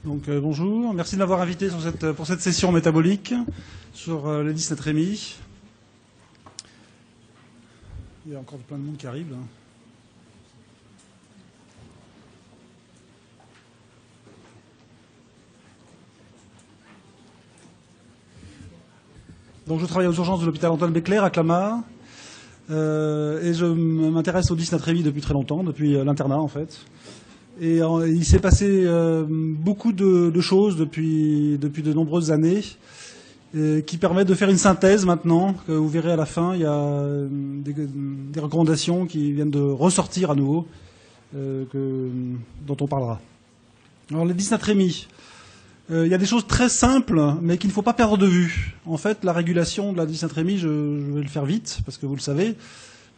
Donc bonjour, merci de m'avoir invité pour cette session métabolique sur les 17 Rémy. Il y a encore plein de monde qui arrive là. Donc je travaille aux urgences de l'hôpital Antoine Béclair à Clamart et je m'intéresse aux 17 Rémy depuis très longtemps, depuis l'internat en fait. Et il s'est passé beaucoup de choses depuis de nombreuses années qui permettent de faire une synthèse maintenant. Que vous verrez à la fin, il y a des recommandations qui viennent de ressortir à nouveau, dont on parlera. Alors les 17 Rémy, il y a des choses très simples, mais qu'il ne faut pas perdre de vue. En fait, la régulation de la 17 Rémy, je vais le faire vite, parce que vous le savez,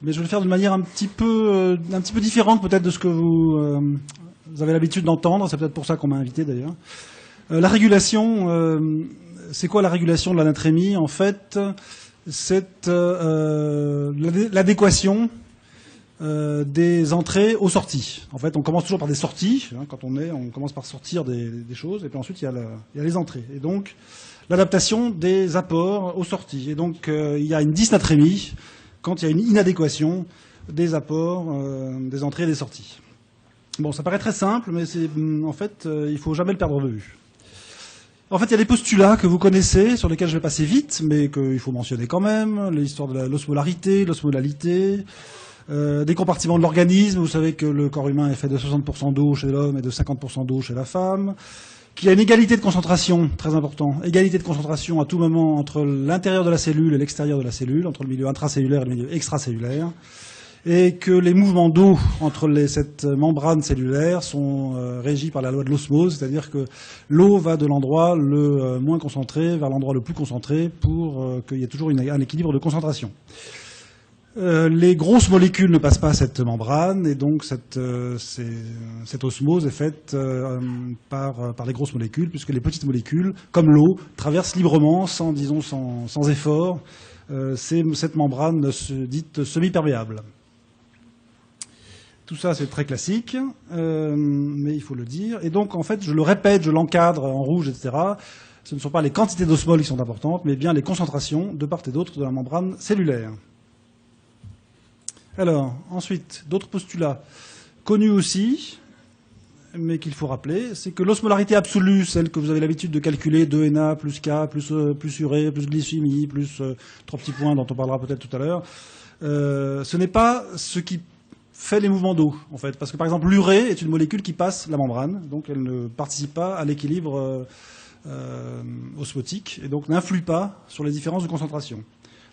mais je vais le faire d'une manière un petit peu différente peut-être de ce que vous avez l'habitude d'entendre. C'est peut-être pour ça qu'on m'a invité d'ailleurs. La régulation, c'est quoi la régulation de la natrémie? En fait, c'est l'adéquation des entrées aux sorties. En fait, on commence toujours par des sorties. Hein, quand on commence par sortir des choses, et puis ensuite il y a les entrées. Et donc, l'adaptation des apports aux sorties. Et donc, il y a une dysnatrémie quand il y a une inadéquation des apports, des entrées et des sorties. Bon, ça paraît très simple, mais en fait, il faut jamais le perdre de vue. En fait, il y a des postulats que vous connaissez, sur lesquels je vais passer vite, mais qu'il faut mentionner quand même. L'histoire de l'osmolarité, l'osmolalité, des compartiments de l'organisme. Vous savez que le corps humain est fait de 60% d'eau chez l'homme et de 50% d'eau chez la femme. Qu'il y a une égalité de concentration, très important. Égalité de concentration à tout moment entre l'intérieur de la cellule et l'extérieur de la cellule, entre le milieu intracellulaire et le milieu extracellulaire. Et que les mouvements d'eau entre cette membrane cellulaire sont régis par la loi de l'osmose, c'est-à-dire que l'eau va de l'endroit le moins concentré vers l'endroit le plus concentré pour qu'il y ait toujours un équilibre de concentration. Les grosses molécules ne passent pas cette membrane et donc cette osmose est faite par les grosses molécules, puisque les petites molécules, comme l'eau, traversent librement, sans effort, cette membrane dite semi-perméable. Tout ça, c'est très classique, mais il faut le dire. Et donc, en fait, je le répète, je l'encadre en rouge, etc. Ce ne sont pas les quantités d'osmol qui sont importantes, mais bien les concentrations de part et d'autre de la membrane cellulaire. Alors, ensuite, d'autres postulats connus aussi, mais qu'il faut rappeler, c'est que l'osmolarité absolue, celle que vous avez l'habitude de calculer, 2Na plus K, plus urée, plus glycémie, plus 3 petits points dont on parlera peut-être tout à l'heure, ce n'est pas ce qui fait les mouvements d'eau, en fait. Parce que, par exemple, l'urée est une molécule qui passe la membrane, donc elle ne participe pas à l'équilibre osmotique, et donc n'influe pas sur les différences de concentration.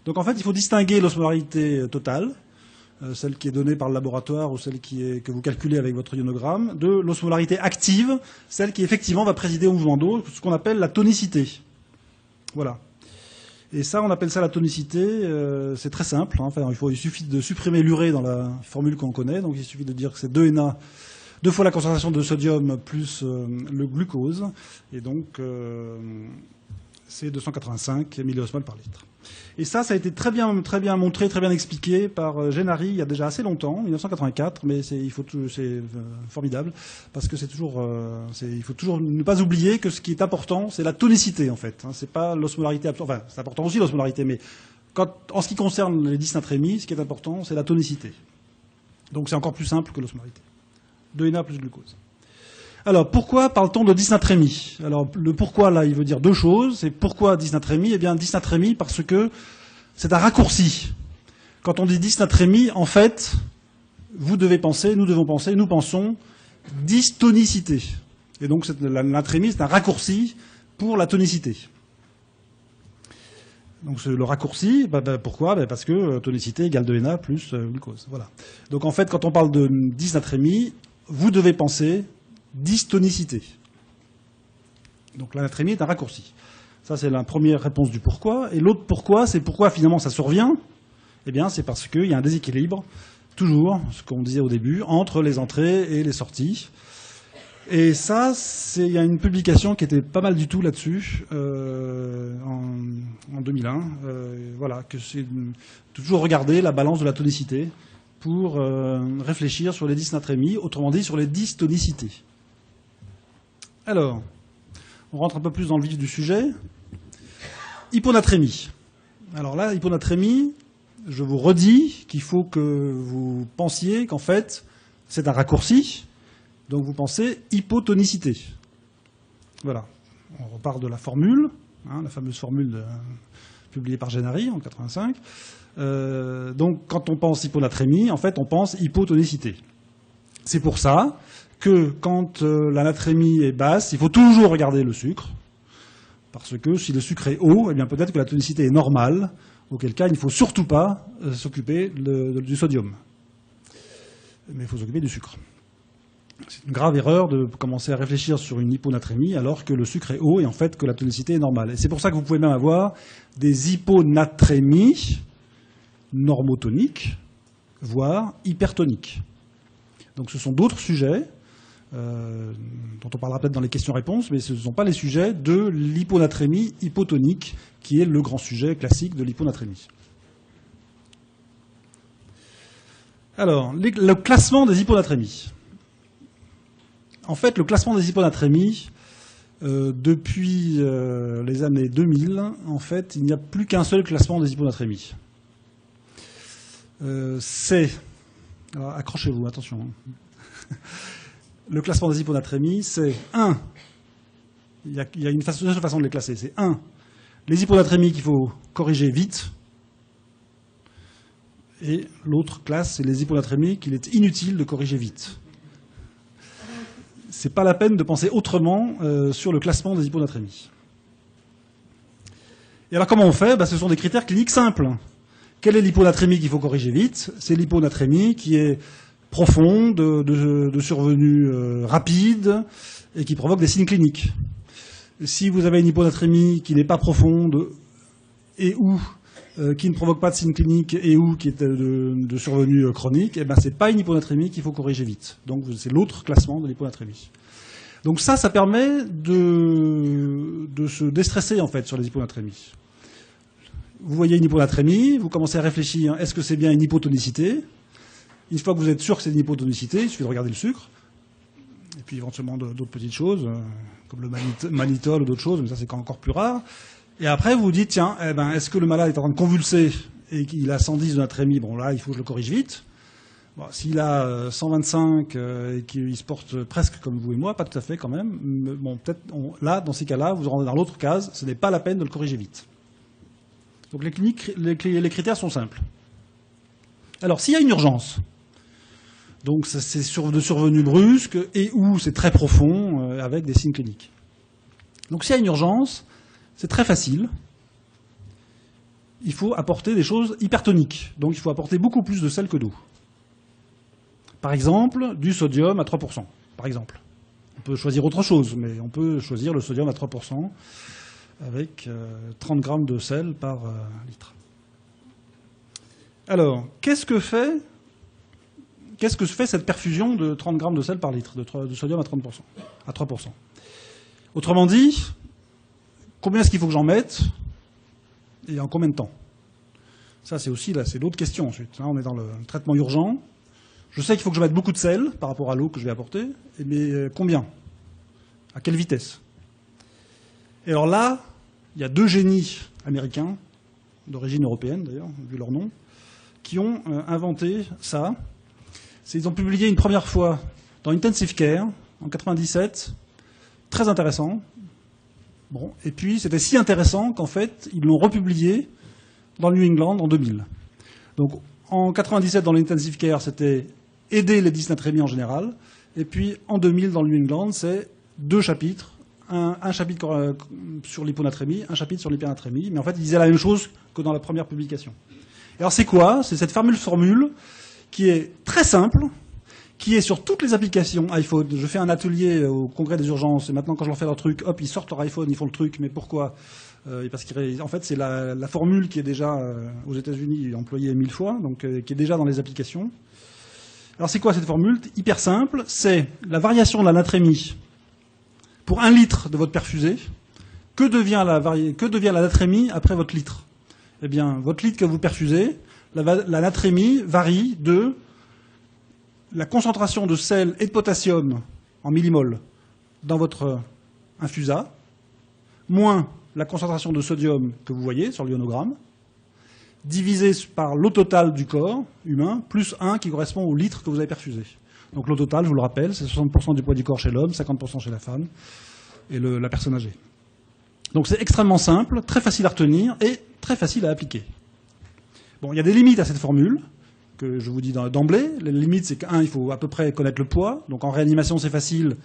Donc, en fait, il faut distinguer l'osmolarité totale, celle qui est donnée par le laboratoire ou celle que vous calculez avec votre ionogramme, de l'osmolarité active, celle qui effectivement va présider au mouvement d'eau, ce qu'on appelle la tonicité. Voilà. Et ça, on appelle ça la tonicité, c'est très simple. Hein. Enfin, il suffit de supprimer l'urée dans la formule qu'on connaît, donc il suffit de dire que c'est 2Na, 2 fois la concentration de sodium plus le glucose, et donc c'est 285 milliosmoles par litre. Et ça a été très bien montré, très bien expliqué par Gennari il y a déjà assez longtemps, 1984, mais c'est formidable, parce que il faut toujours ne pas oublier que ce qui est important, c'est la tonicité, en fait. Hein, c'est pas l'osmolarité, enfin, c'est important aussi l'osmolarité, mais en ce qui concerne les dysnatrémies, ce qui est important, c'est la tonicité. Donc c'est encore plus simple que l'osmolarité. 2Na plus glucose. Alors, pourquoi parle-t-on de dysnatrémie? Alors, le pourquoi, là, il veut dire deux choses. C'est pourquoi dysnatrémie? Eh bien, dysnatrémie parce que c'est un raccourci. Quand on dit dysnatrémie, en fait, nous pensons dystonicité. Et donc, la natrémie, c'est un raccourci pour la tonicité. Donc, le raccourci, pourquoi? Parce que tonicité égale 2Na plus glucose. Voilà. Donc, en fait, quand on parle de dysnatrémie, vous devez penser dystonicité. Donc la natrémie est un raccourci. Ça, c'est la première réponse du pourquoi. Et l'autre pourquoi, c'est pourquoi finalement ça survient. Eh bien, c'est parce qu'il y a un déséquilibre, toujours, ce qu'on disait au début, entre les entrées et les sorties. Et ça, il y a une publication qui était pas mal du tout là-dessus, en 2001. Voilà, que c'est toujours regarder la balance de la tonicité pour réfléchir sur les dysnatrémies, autrement dit sur les dystonicités. Alors, on rentre un peu plus dans le vif du sujet. Hyponatrémie. Alors là, hyponatrémie, je vous redis qu'il faut que vous pensiez qu'en fait, c'est un raccourci. Donc vous pensez hypotonicité. Voilà. On repart de la formule, la fameuse formule publiée par Gennari en 1985. Donc quand on pense hyponatrémie, en fait, on pense hypotonicité. C'est pour ça que quand la natrémie est basse, il faut toujours regarder le sucre. Parce que si le sucre est haut, eh bien peut-être que la tonicité est normale, auquel cas il ne faut surtout pas s'occuper du sodium. Mais il faut s'occuper du sucre. C'est une grave erreur de commencer à réfléchir sur une hyponatrémie alors que le sucre est haut et en fait que la tonicité est normale. Et c'est pour ça que vous pouvez même avoir des hyponatrémies normotoniques, voire hypertoniques. Donc ce sont d'autres sujets dont on parlera peut-être dans les questions-réponses, mais ce ne sont pas les sujets de l'hyponatrémie hypotonique, qui est le grand sujet classique de l'hyponatrémie. Alors, le classement des hyponatrémies. En fait, le classement des hyponatrémies, depuis les années 2000, en fait, il n'y a plus qu'un seul classement des hyponatrémies. Alors, accrochez-vous, attention. Le classement des hyponatrémies, c'est 1. Il y a une seule façon de les classer. C'est 1. Les hyponatrémies qu'il faut corriger vite. Et l'autre classe, c'est les hyponatrémies qu'il est inutile de corriger vite. C'est pas la peine de penser autrement sur le classement des hyponatrémies. Et alors comment on fait ? Ce sont des critères cliniques simples. Quelle est l'hyponatrémie qu'il faut corriger vite ? C'est l'hyponatrémie qui est profonde, de survenue rapide, et qui provoque des signes cliniques. Si vous avez une hyponatrémie qui n'est pas profonde, et ou qui ne provoque pas de signes cliniques, et ou qui est de survenue chronique, eh ben c'est pas une hyponatrémie qu'il faut corriger vite. Donc c'est l'autre classement de l'hyponatrémie. Donc ça permet de se déstresser en fait sur les hyponatrémies. Vous voyez une hyponatrémie, vous commencez à réfléchir, est-ce que c'est bien une hypotonicité ? Une fois que vous êtes sûr que c'est une hypotonicité, il suffit de regarder le sucre, et puis éventuellement d'autres petites choses, comme le mannitol ou d'autres choses, mais ça c'est encore plus rare. Et après vous vous dites, tiens, est-ce que le malade est en train de convulser et qu'il a 110 de natrémie ? Bon là, il faut que je le corrige vite. Bon, s'il a 125 et qu'il se porte presque comme vous et moi, pas tout à fait quand même, bon, peut-être là, dans ces cas-là, vous rentrez dans l'autre case, ce n'est pas la peine de le corriger vite. Donc les critères sont simples. Alors s'il y a une urgence, donc c'est de survenue brusque et ou c'est très profond avec des signes cliniques. Donc s'il y a une urgence, c'est très facile. Il faut apporter des choses hypertoniques. Donc il faut apporter beaucoup plus de sel que d'eau. Par exemple, du sodium à 3%. Par exemple. On peut choisir autre chose, mais on peut choisir le sodium à 3% avec 30 grammes de sel par litre. Alors, qu'est-ce que fait cette perfusion de 30 grammes de sel par litre, de sodium à 3%. Autrement dit, combien est-ce qu'il faut que j'en mette et en combien de temps ? Ça, c'est aussi c'est l'autre question ensuite. On est dans le traitement urgent. Je sais qu'il faut que je mette beaucoup de sel par rapport à l'eau que je vais apporter, mais combien ? À quelle vitesse ? Et alors là, il y a 2 génies américains, d'origine européenne d'ailleurs, vu leur nom, qui ont inventé ça. Ils ont publié une première fois dans Intensive Care, en 97, très intéressant. Bon, et puis c'était si intéressant qu'en fait, ils l'ont republié dans le New England en 2000. Donc en 97, dans l'Intensive Care, c'était aider les dysnatrémies en général. Et puis en 2000, dans le New England, c'est 2 chapitres. Un chapitre sur l'hyponatrémie, un chapitre sur l'hypernatrémie. Mais en fait, ils disaient la même chose que dans la première publication. Alors c'est quoi ? C'est cette fameuse formule qui est très simple, qui est sur toutes les applications iPhone. Je fais un atelier au congrès des urgences, et maintenant quand je leur fais leur truc, hop, ils sortent leur iPhone, ils font le truc. Mais pourquoi ? Parce qu'en fait, c'est la formule qui est déjà aux États-Unis employée 1000 fois, donc qui est déjà dans les applications. Alors c'est quoi cette formule ? Hyper simple, c'est la variation de la natrémie pour 1 litre de votre perfusé. Que devient la natrémie après votre litre ? Eh bien, votre litre que vous perfusez, la natrémie varie de la concentration de sel et de potassium en millimoles dans votre infusat, moins la concentration de sodium que vous voyez sur l'ionogramme, divisé par l'eau totale du corps humain, plus 1 qui correspond au litre que vous avez perfusé. Donc l'eau totale, je vous le rappelle, c'est 60% du poids du corps chez l'homme, 50% chez la femme et la personne âgée. Donc c'est extrêmement simple, très facile à retenir et très facile à appliquer. Bon, il y a des limites à cette formule que je vous dis d'emblée. Les limites, c'est il faut à peu près connaître le poids. Donc en réanimation, c'est facile.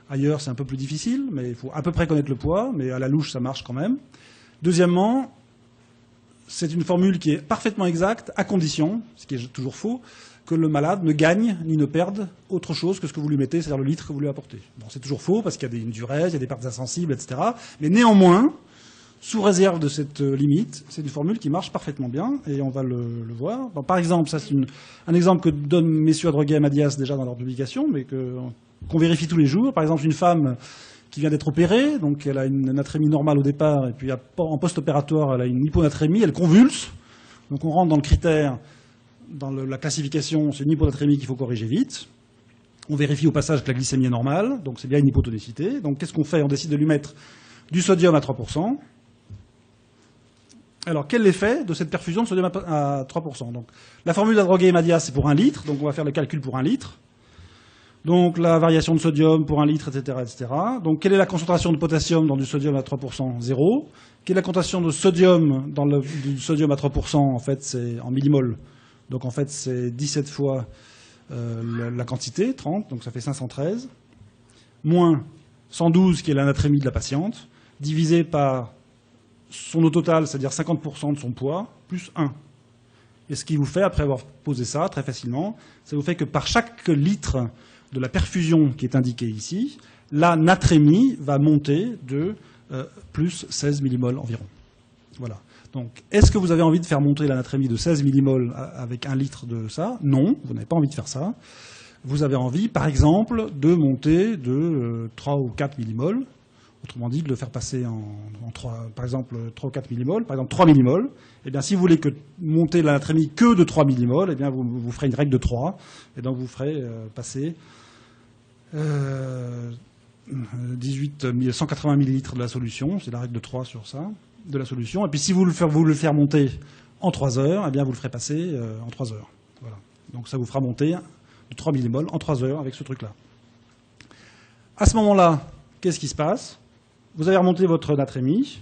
Ailleurs, c'est un peu plus difficile, mais il faut à peu près connaître le poids, mais à la louche, ça marche quand même. Deuxièmement, c'est une formule qui est parfaitement exacte, à condition, ce qui est toujours faux, que le malade ne gagne ni ne perde autre chose que ce que vous lui mettez, c'est-à-dire le litre que vous lui apportez. Bon, c'est toujours faux, parce qu'il y a une duresse, il y a des pertes insensibles, etc. Mais néanmoins, sous réserve de cette limite, c'est une formule qui marche parfaitement bien, et on va le voir. Bon, par exemple, ça c'est un exemple que donnent messieurs Adroguet et Madias déjà dans leur publication, mais qu'on vérifie tous les jours. Par exemple, une femme qui vient d'être opérée, donc elle a une natrémie normale au départ, et puis en post-opératoire, elle a une hyponatrémie, elle convulse. Donc on rentre dans le critère, dans la classification, c'est une hyponatrémie qu'il faut corriger vite. On vérifie au passage que la glycémie est normale, donc c'est bien une hypotonicité. Donc qu'est-ce qu'on fait? On décide de lui mettre du sodium à 3%. Alors, quel est l'effet de cette perfusion de sodium à 3%? Donc, la formule d'Adroguet et Madias, c'est pour 1 litre, donc on va faire le calcul pour 1 litre. Donc, la variation de sodium pour 1 litre, etc., etc. Donc, quelle est la concentration de potassium dans du sodium à 3%? 0. Quelle est la concentration de sodium dans du sodium à 3%? En fait, c'est en millimoles. Donc, en fait, c'est 17 fois la quantité, 30, donc ça fait 513. Moins 112, qui est la natrémie de la patiente, divisé par son eau totale, c'est-à-dire 50% de son poids, plus 1. Et ce qui vous fait, après avoir posé ça très facilement, ça vous fait que par chaque litre de la perfusion qui est indiquée ici, la natrémie va monter de plus 16 millimoles environ. Voilà. Donc, est-ce que vous avez envie de faire monter la natrémie de 16 millimoles avec 1 litre de ça? Non, vous n'avez pas envie de faire ça. Vous avez envie, par exemple, de monter de 3 ou 4 millimoles. Autrement dit, de le faire passer en 3, par exemple 3 ou 4 millimoles, par exemple 3 millimoles. Eh bien, si vous voulez monter la natrémie que de 3 millimoles, eh bien, vous ferez une règle de 3. Et donc, vous ferez passer 180 millilitres de la solution. C'est la règle de 3 sur ça, de la solution. Et puis, si vous le faire monter en 3 heures, eh bien, vous le ferez passer en 3 heures. Voilà. Donc, ça vous fera monter de 3 millimoles en 3 heures avec ce truc-là. À ce moment-là, qu'est-ce qui se passe? Vous avez remonté votre natrémie.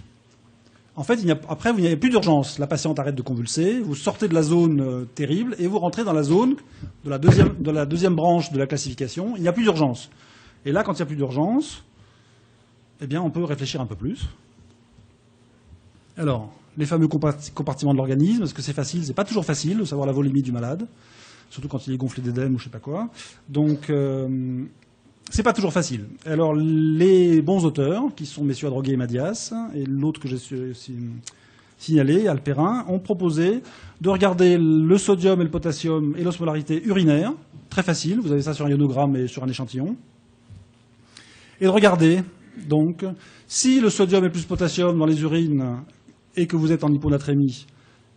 En fait, après, il n'y a plus d'urgence. La patiente arrête de convulser, vous sortez de la zone terrible et vous rentrez dans la zone de la deuxième branche de la classification. Il n'y a plus d'urgence. Et là, quand il n'y a plus d'urgence, eh bien, on peut réfléchir un peu plus. Alors, les fameux compartiments de l'organisme, est-ce que c'est facile? C'est pas toujours facile de savoir la volémie du malade, surtout quand il est gonflé d'édème ou je sais pas quoi. Donc, c'est pas toujours facile. Alors, les bons auteurs, qui sont messieurs Adroguet et Madias, et l'autre que j'ai signalé, Alperin, ont proposé de regarder le sodium et le potassium et l'osmolarité urinaire, très facile, vous avez ça sur un ionogramme et sur un échantillon, et de regarder, donc, si le sodium et plus potassium dans les urines et que vous êtes en hyponatrémie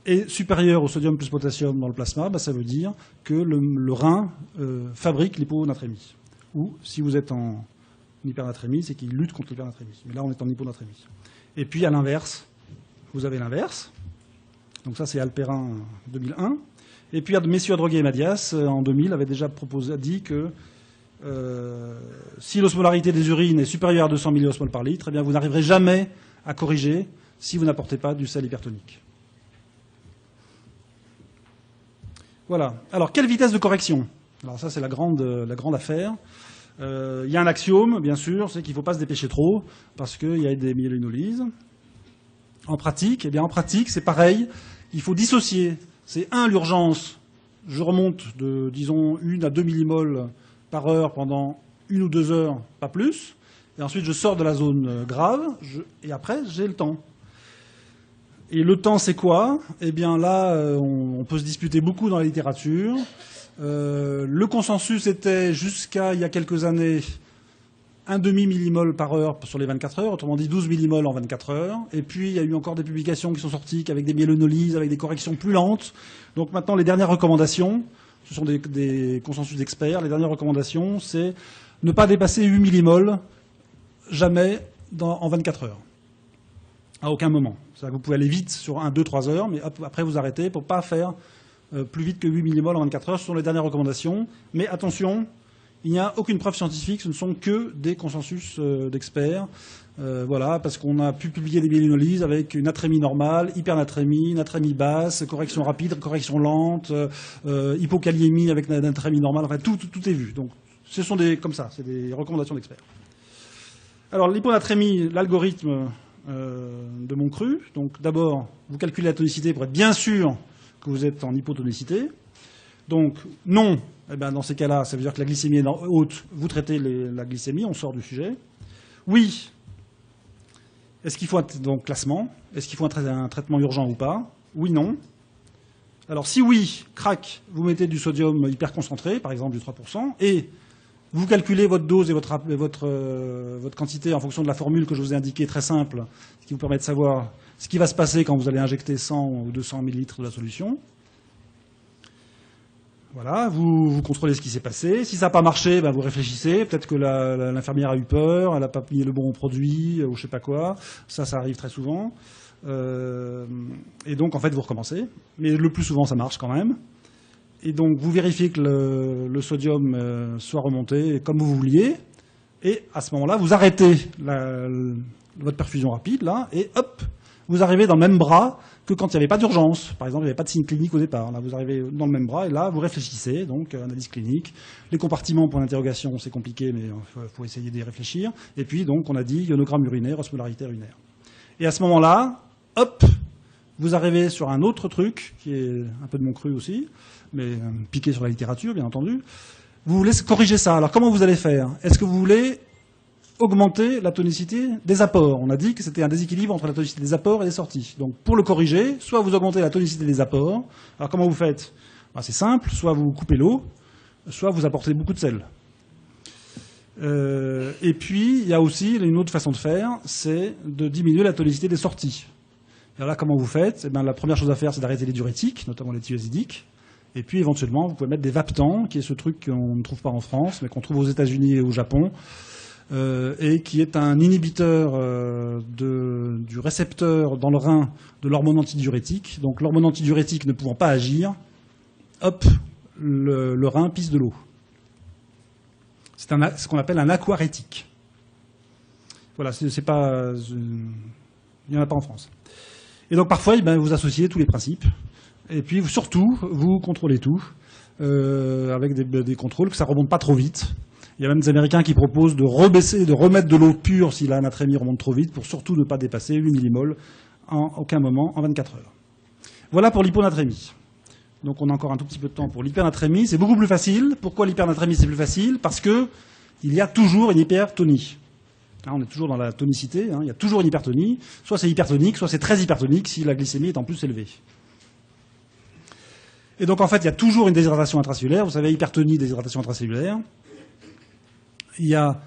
est supérieur au sodium plus potassium dans le plasma, ça veut dire que le rein fabrique l'hyponatrémie. Ou si vous êtes en hypernatrémie, c'est qu'il lutte contre l'hypernatrémie. Mais là, on est en hyponatrémie. Et puis, à l'inverse, vous avez l'inverse. Donc ça, c'est Alperin 2001. Et puis, messieurs Adroguet et Madias, en 2000, avaient déjà dit que si l'osmolarité des urines est supérieure à 200 milliosmoles par litre, eh bien, vous n'arriverez jamais à corriger si vous n'apportez pas du sel hypertonique. Voilà. Alors, quelle vitesse de correction? Alors ça, c'est la grande affaire. Il y a un axiome, bien sûr, c'est qu'il ne faut pas se dépêcher trop, parce qu'il y a des myélinolyses. En pratique, c'est pareil. Il faut dissocier. C'est l'urgence. Je remonte de, disons, 1 à 2 millimoles par heure pendant 1 ou 2 heures, pas plus. Et ensuite, je sors de la zone grave, et après, j'ai le temps. Et le temps, c'est quoi? Eh bien là, on peut se disputer beaucoup dans la littérature. Le consensus était, jusqu'à il y a quelques années, 1,5 millimol par heure sur les 24 heures, autrement dit 12 millimoles en 24 heures. Et puis, il y a eu encore des publications qui sont sorties avec des myélinolyses, avec des corrections plus lentes. Donc maintenant, les dernières recommandations, ce sont des consensus d'experts, les dernières recommandations, c'est ne pas dépasser 8 millimoles, jamais en 24 heures. À aucun moment. C'est-à-dire que vous pouvez aller vite sur 1, 2, 3 heures, mais hop, après vous arrêtez pour ne pas faire plus vite que 8 millimoles en 24 heures. Ce sont les dernières recommandations. Mais attention, il n'y a aucune preuve scientifique, ce ne sont que des consensus d'experts. Voilà, parce qu'on a pu publier des mélinololyses avec une natrémie normale, hypernatrémie, natrémie basse, correction rapide, correction lente, hypokaliémie avec natrémie normale, enfin tout est vu. Donc ce sont comme ça, c'est des recommandations d'experts. Alors l'hyponatrémie, l'algorithme de Moncru. Donc d'abord, vous calculez la tonicité pour être bien sûr que vous êtes en hypotonicité. Donc non, eh ben, dans ces cas-là, ça veut dire que la glycémie est haute, vous traitez la glycémie, on sort du sujet. Oui, est-ce qu'il faut donc classement? Est-ce qu'il faut un traitement urgent ou pas? Oui, non. Alors si oui, crac, vous mettez du sodium hyper concentré, par exemple du 3%, et vous calculez votre dose et votre quantité en fonction de la formule que je vous ai indiquée, très simple, ce qui vous permet de savoir ce qui va se passer quand vous allez injecter 100 ou 200 ml de la solution. Voilà, vous contrôlez ce qui s'est passé. Si ça n'a pas marché, ben vous réfléchissez. Peut-être que l'infirmière a eu peur, elle n'a pas mis le bon produit, ou je ne sais pas quoi. Ça arrive très souvent. Et donc, en fait, vous recommencez. Mais le plus souvent, ça marche quand même. Et donc, vous vérifiez que le sodium soit remonté comme vous vouliez. Et à ce moment-là, vous arrêtez votre perfusion rapide, là, et hop, vous arrivez dans le même bras que quand il n'y avait pas d'urgence. Par exemple, il n'y avait pas de signe clinique au départ. Là, vous arrivez dans le même bras, et là, vous réfléchissez, donc analyse clinique. Les compartiments pour l'interrogation, c'est compliqué, mais il faut essayer d'y réfléchir. Et puis, donc, on a dit ionogramme urinaire, osmolarité urinaire. Et à ce moment-là, hop, vous arrivez sur un autre truc, qui est un peu de Moncru aussi, mais piqué sur la littérature, bien entendu. Vous voulez corriger ça. Alors, comment vous allez faire? Est-ce que vous voulez augmenter la tonicité des apports? On a dit que c'était un déséquilibre entre la tonicité des apports et des sorties. Donc, pour le corriger, soit vous augmentez la tonicité des apports. Alors, comment vous faites? Ben, c'est simple. Soit vous coupez l'eau, soit vous apportez beaucoup de sel. Et puis, il y a aussi une autre façon de faire, c'est de diminuer la tonicité des sorties. Et là, comment vous faites? Eh ben, la première chose à faire, c'est d'arrêter les diurétiques, notamment les thiazidiques. Et puis, éventuellement, vous pouvez mettre des vaptans, qui est ce truc qu'on ne trouve pas en France, mais qu'on trouve aux États-Unis et au Japon, et qui est un inhibiteur du récepteur dans le rein de l'hormone antidiurétique. Donc, l'hormone antidiurétique ne pouvant pas agir, hop, le rein pisse de l'eau. C'est ce qu'on appelle un aquarétique. Voilà, c'est pas... il n'y en a pas en France. Et donc, parfois, eh ben, vous associez tous les principes. Et puis, surtout, vous contrôlez tout, avec des contrôles, que ça ne remonte pas trop vite. Il y a même des Américains qui proposent de remettre de l'eau pure si la natrémie remonte trop vite, pour surtout ne pas dépasser 8 millimoles en aucun moment en 24 heures. Voilà pour l'hyponatrémie. Donc on a encore un tout petit peu de temps pour l'hypernatrémie. C'est beaucoup plus facile. Pourquoi l'hypernatrémie c'est plus facile? Parce que il y a toujours une hypertonie. Hein, on est toujours dans la tonicité, hein, il y a toujours une hypertonie. Soit c'est hypertonique, soit c'est très hypertonique si la glycémie est en plus élevée. Et donc en fait, il y a toujours une déshydratation intracellulaire. Vous savez, hypertonie, déshydratation intracellulaire. Il y a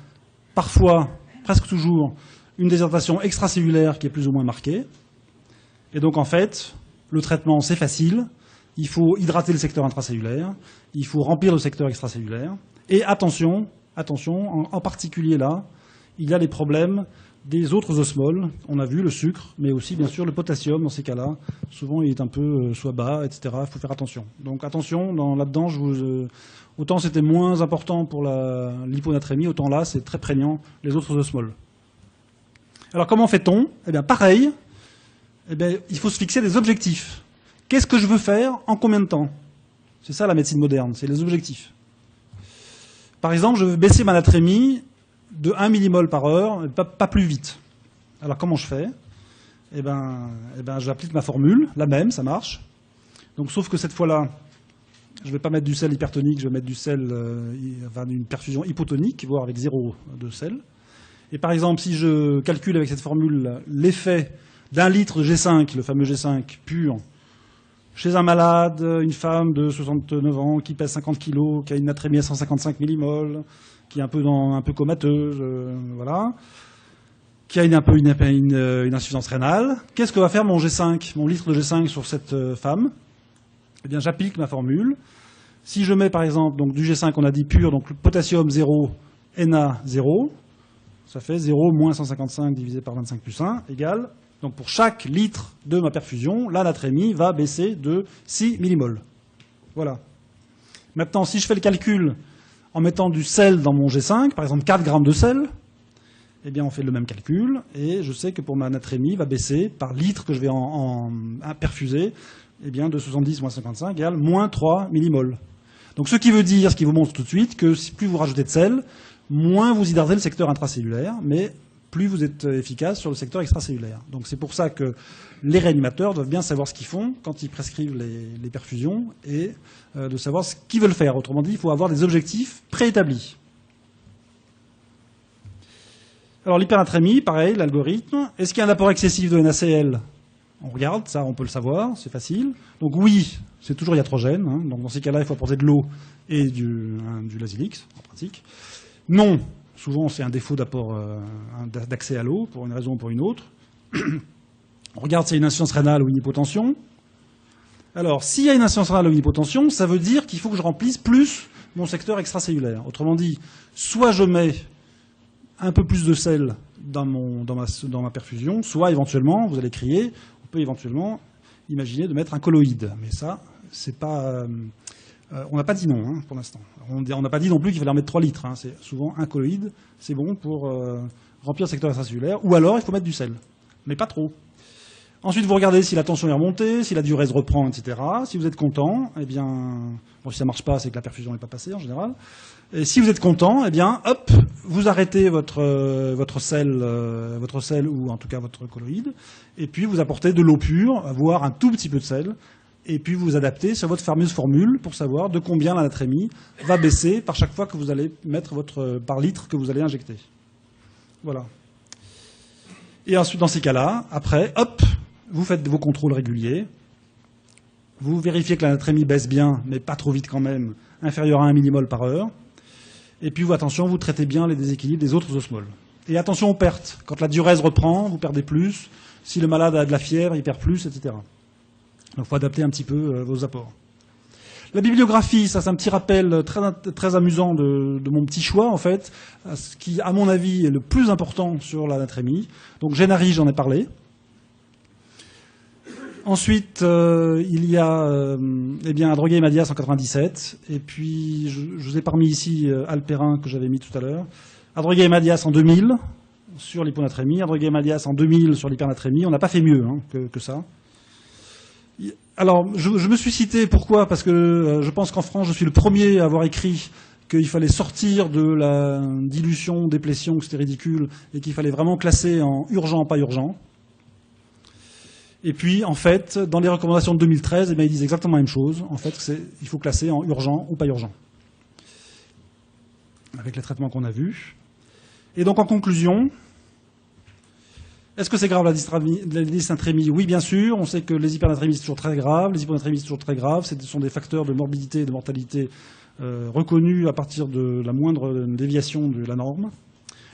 parfois, presque toujours, une déshydratation extracellulaire qui est plus ou moins marquée. Et donc en fait, le traitement c'est facile. Il faut hydrater le secteur intracellulaire, il faut remplir le secteur extracellulaire. Et attention, en particulier là, il y a les problèmes des autres osmoles. On a vu le sucre, mais aussi bien sûr le potassium dans ces cas-là. Souvent il est un peu soit bas, etc. Il faut faire attention. Donc attention, là-dedans, autant c'était moins important pour l'hyponatrémie, autant là c'est très prégnant les autres osmoles. Alors comment fait-on? Eh bien pareil, il faut se fixer des objectifs. Qu'est-ce que je veux faire en combien de temps? C'est ça la médecine moderne, c'est les objectifs. Par exemple, je veux baisser ma natrémie de 1 millimole par heure, pas plus vite. Alors comment je fais? J'applique ma formule, la même, ça marche. Donc sauf que cette fois-là, je ne vais pas mettre du sel hypertonique, je vais mettre du sel, une perfusion hypotonique, voire avec 0 de sel. Et par exemple, si je calcule avec cette formule l'effet d'1 litre de G5, le fameux G5 pur, chez un malade, une femme de 69 ans qui pèse 50 kg, qui a une natrémie à 155 millimoles, qui est un peu comateuse, voilà, qui a une insuffisance rénale. Qu'est-ce que va faire mon G5, mon litre de G5 sur cette femme? Eh bien, j'applique ma formule. Si je mets par exemple donc, du G5, on a dit pur, donc potassium 0, Na 0, ça fait 0 moins 155 divisé par 25 plus 1 égale Donc pour chaque litre de ma perfusion, la natrémie va baisser de 6 millimoles. Voilà. Maintenant, si je fais le calcul en mettant du sel dans mon G5, par exemple 4 grammes de sel, eh bien on fait le même calcul, et je sais que pour ma natrémie va baisser par litre que je vais en perfuser, eh bien de 70 moins 55 égale moins 3 millimoles. Donc ce qui veut dire, ce qui vous montre tout de suite, que plus vous rajoutez de sel, moins vous hydratez le secteur intracellulaire, mais plus vous êtes efficace sur le secteur extracellulaire. Donc c'est pour ça que les réanimateurs doivent bien savoir ce qu'ils font quand ils prescrivent les perfusions et de savoir ce qu'ils veulent faire. Autrement dit, il faut avoir des objectifs préétablis. Alors l'hypernatrémie, pareil, l'algorithme. Est-ce qu'il y a un apport excessif de NaCl? On regarde, ça on peut le savoir, c'est facile. Donc oui, c'est toujours iatrogène. Hein. Donc dans ces cas-là, il faut apporter de l'eau et du Lasix, en pratique. Non, souvent c'est un défaut d'apport, d'accès à l'eau, pour une raison ou pour une autre. On regarde s'il y a une insuffisance rénale ou une hypotension. Alors, s'il y a une insuffisance rénale ou une hypotension, ça veut dire qu'il faut que je remplisse plus mon secteur extracellulaire. Autrement dit, soit je mets un peu plus de sel dans ma perfusion, soit éventuellement, vous allez crier, on peut éventuellement imaginer de mettre un colloïde. Mais ça, c'est pas... on n'a pas dit non, hein, pour l'instant. On n'a pas dit non plus qu'il fallait en mettre 3 litres. Hein. C'est souvent un colloïde, c'est bon pour remplir le secteur extracellulaire. Ou alors, il faut mettre du sel, mais pas trop. Ensuite, vous regardez si la tension est remontée, si la diurèse reprend, etc. Si vous êtes content, eh bien... Bon, si ça ne marche pas, c'est que la perfusion n'est pas passée, en général. Et si vous êtes content, eh bien, hop, vous arrêtez votre sel ou en tout cas votre colloïde, et puis vous apportez de l'eau pure, voire un tout petit peu de sel, et puis vous adaptez sur votre fameuse formule pour savoir de combien la natrémie va baisser par chaque fois que vous allez mettre par litre que vous allez injecter. Voilà. Et ensuite, dans ces cas-là, après, hop, vous faites vos contrôles réguliers, vous vérifiez que la natrémie baisse bien, mais pas trop vite quand même, inférieur à 1 millimol par heure, et puis attention, vous traitez bien les déséquilibres des autres osmoles. Et attention aux pertes. Quand la diurèse reprend, vous perdez plus. Si le malade a de la fièvre, il perd plus, etc. Donc il faut adapter un petit peu vos apports. La bibliographie, ça c'est un petit rappel très amusant de mon petit choix, en fait, ce qui, à mon avis, est le plus important sur la natrémie. Donc Génari, j'en ai parlé. Ensuite, il y a eh bien, Adroguet et Madias en 97. Et puis, je vous ai parmi ici Alperin que j'avais mis tout à l'heure. Adroguet et Madias en 2000 sur l'hyponatrémie. Adroguet et Madias en 2000 sur l'hypernatrémie. On n'a pas fait mieux que ça. Alors, je me suis cité, pourquoi? Parce que je pense qu'en France, je suis le premier à avoir écrit qu'il fallait sortir de la dilution, déplétion, que c'était ridicule, et qu'il fallait vraiment classer en urgent, pas urgent. Et puis, en fait, dans les recommandations de 2013, eh bien, ils disent exactement la même chose. En fait, il faut classer en urgent ou pas urgent, avec les traitements qu'on a vus. Et donc, en conclusion, est-ce que c'est grave la dysnatrémie? Oui, bien sûr. On sait que les hypernatrémies, c'est toujours très grave. Les hyponatrémies, c'est toujours très grave. Ce sont des facteurs de morbidité et de mortalité reconnus à partir de la moindre déviation de la norme.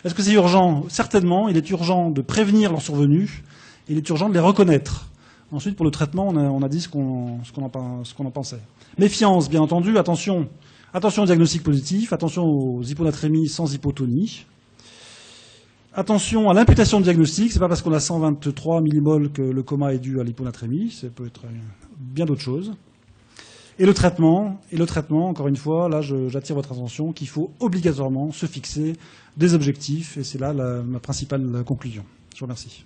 Est-ce que c'est urgent? Certainement. Il est urgent de prévenir leur survenue. Il est urgent de les reconnaître. Ensuite, pour le traitement, on a dit ce qu'on en pensait. Méfiance, bien entendu. Attention au diagnostic positif. Attention aux hyponatrémies sans hypotonie. Attention à l'imputation de diagnostic. C'est pas parce qu'on a 123 millimoles que le coma est dû à l'hyponatrémie. Ça peut être bien d'autres choses. Et le traitement, encore une fois, là, j'attire votre attention qu'il faut obligatoirement se fixer des objectifs. Et c'est là ma principale conclusion. Je vous remercie.